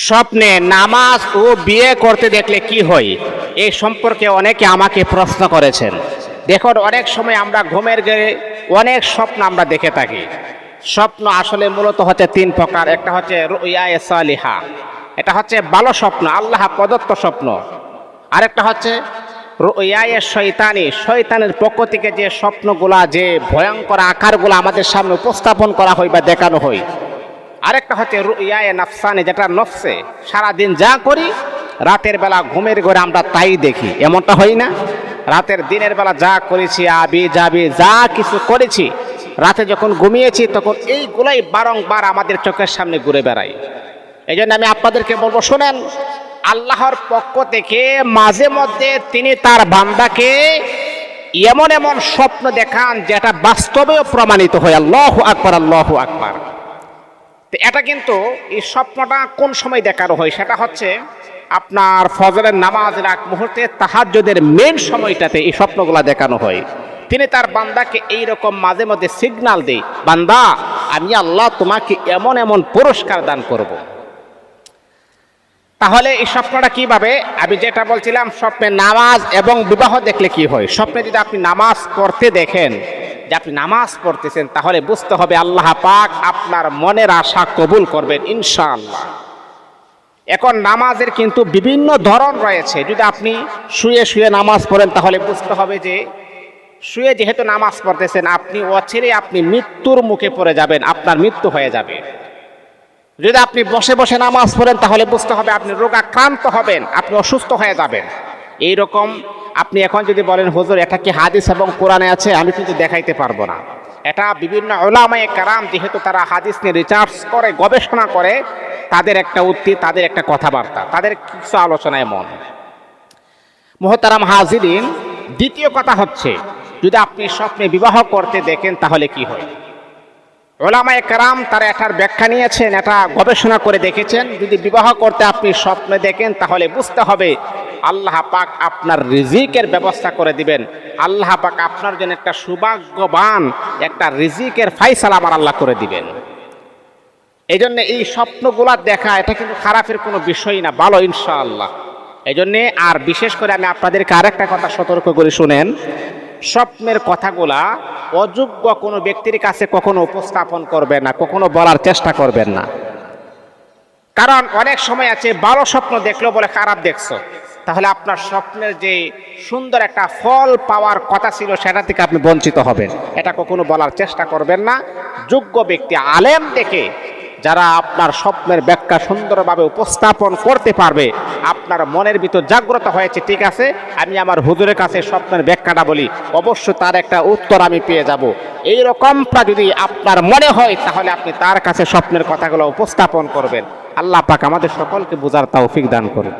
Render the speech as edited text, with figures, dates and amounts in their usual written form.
স্বপ্নে নামাজ ও বিয়ে করতে দেখলে কি হয়, এই সম্পর্কে অনেকে আমাকে প্রশ্ন করেছেন। দেখুন, অনেক সময় আমরা ঘুমের ঘরে অনেক স্বপ্ন আমরা দেখে থাকি। স্বপ্ন আসলে মূলত হচ্ছে তিন প্রকার। একটা হচ্ছে রুইয়ায়ে সালিহা, এটা হচ্ছে ভালো স্বপ্ন, আল্লাহ প্রদত্ত স্বপ্ন। আরেকটা হচ্ছে রুইয়ায়ে শয়তানি, শয়তানের পক্ষ থেকে যে স্বপ্নগুলা, যে ভয়ঙ্কর আকারগুলো আমাদের সামনে উপস্থাপন করা হয় বা দেখানো হয়। আরেকটা হচ্ছে রুইয়ায়ে নাফসানি, যেটা নফসে সারাদিন যা করি রাতের বেলা ঘুমের ঘরে আমরা তাই দেখি। এমনটা হয় না? রাতের দিনের বেলা যা করেছি, আবি যাবি যা কিছু করেছি, রাতে যখন ঘুমিয়েছি তখন এইগুলাই বারংবার আমাদের চোখের সামনে ঘুরে বেড়ায়। এই জন্য আমি আপনাদেরকে বলবো, শোনেন, আল্লাহর পক্ষ থেকে মাঝে মধ্যে তিনি তার বান্দাকে এমন এমন স্বপ্ন দেখান যেটা বাস্তবেও প্রমাণিত হয়। আল্লাহু আকবার, আল্লাহু আকবার। এটা কিন্তু এই স্বপ্নটা কোন সময় দেখানো হয়, সেটা হচ্ছে আপনার ফজরের নামাজের আগ মুহূর্তে তাহাজ্জুদের মেন সময়টাতে এই স্বপ্নগুলো দেখানো হয়। তিনি তার বান্দাকে এইরকম মাঝে মধ্যে সিগন্যাল দেয়, বান্দা আমি আল্লাহ তোমাকে এমন এমন পুরস্কার দান করব। তাহলে এই স্বপ্নটা কিভাবে, আমি যেটা বলছিলাম, স্বপ্নে নামাজ এবং বিবাহ দেখলে কি হয়। স্বপ্নে যদি আপনি নামাজ পড়তে দেখেন যে আপনি নামাজ পড়তেছেন, তাহলে বুঝতে হবে আল্লাহ পাক আপনার মনের আশা কবুল করবেন ইনশাআল্লাহ। এখন নামাজের কিন্তু বিভিন্ন ধরন রয়েছে। যদি আপনি শুয়ে শুয়ে নামাজ পড়েন, তাহলে বুঝতে হবে যে শুয়ে যেহেতু নামাজ পড়তেছেন, আপনি অচিরে আপনি মৃত্যুর মুখে পড়ে যাবেন, আপনার মৃত্যু হয়ে যাবে। যদি আপনি বসে বসে নামাজ পড়েন, তাহলে বুঝতে হবে আপনি রোগাক্রান্ত হবেন, আপনি অসুস্থ হয়ে যাবেন। এইরকম আপনি এখন যদি বলেন, হুজুর এটা কি হাদিস এবং কোরআনে আছে, আমি কিন্তু দেখাইতে পারবো না। এটা বিভিন্ন উলামায়ে কেরাম, যেহেতু তারা হাদিস নিয়ে রিসার্চ করে, গবেষণা করে, তাদের একটা উক্তি, তাদের একটা কথাবার্তা, তাদের কিছু আলোচনা এমন। মুহতারাম হাজিরিন, দ্বিতীয় কথা হচ্ছে, যদি আপনি স্বপ্নে বিবাহ করতে দেখেন তাহলে কি হয়। উলামায়ে কেরাম তারা এটার ব্যাখ্যা নিয়েছেন, এটা গবেষণা করে দেখেছেন। যদি বিবাহ করতে আপনি স্বপ্নে দেখেন, তাহলে বুঝতে হবে আল্লাহ পাক আপনার রিজিকের ব্যবস্থা করে দিবেন। আল্লাহ পাক আপনার জন্য একটা সৌভাগ্যবান একটা রিজিকের ফায়সালা আমার আল্লাহ করে দিবেন। এই জন্যে এই স্বপ্নগুলা দেখা এটা কিন্তু খারাপের কোনো বিষয় না, ভালো ইনশাআল্লাহ। এই জন্যে আর বিশেষ করে আমি আপনাদেরকে আরেকটা কথা সতর্ক করে শুনেন, স্বপ্নের কথাগুলা অযোগ্য কোনো ব্যক্তির কাছে কখনো উপস্থাপন করবেন না, কখনো বলার চেষ্টা করবেন না। কারণ অনেক সময় আছে ভালো স্বপ্ন দেখলো বলে খারাপ দেখছো, তাহলে আপনার স্বপ্নের যে সুন্দর একটা ফল পাওয়ার কথা ছিল সেটা থেকে আপনি বঞ্চিত হবেন। এটা কখনো বলার চেষ্টা করবেন না। যোগ্য ব্যক্তি, আলেম দেখে যারা আপনার স্বপ্নের ব্যাখ্যা সুন্দরভাবে উপস্থাপন করতে পারবে, আপনার মনের ভিতর জাগ্রত হয়েছে, ঠিক আছে আমি আমার হুজুরের কাছে স্বপ্নের ব্যাখ্যাটা বলি, অবশ্য তার একটা উত্তর আমি পেয়ে যাব, এইরকমটা যদি আপনার মনে হয়, তাহলে আপনি তার কাছে স্বপ্নের কথাগুলো উপস্থাপন করবেন। আল্লাহ পাক আমাদের সকলকে বোঝার তৌফিক দান করুন।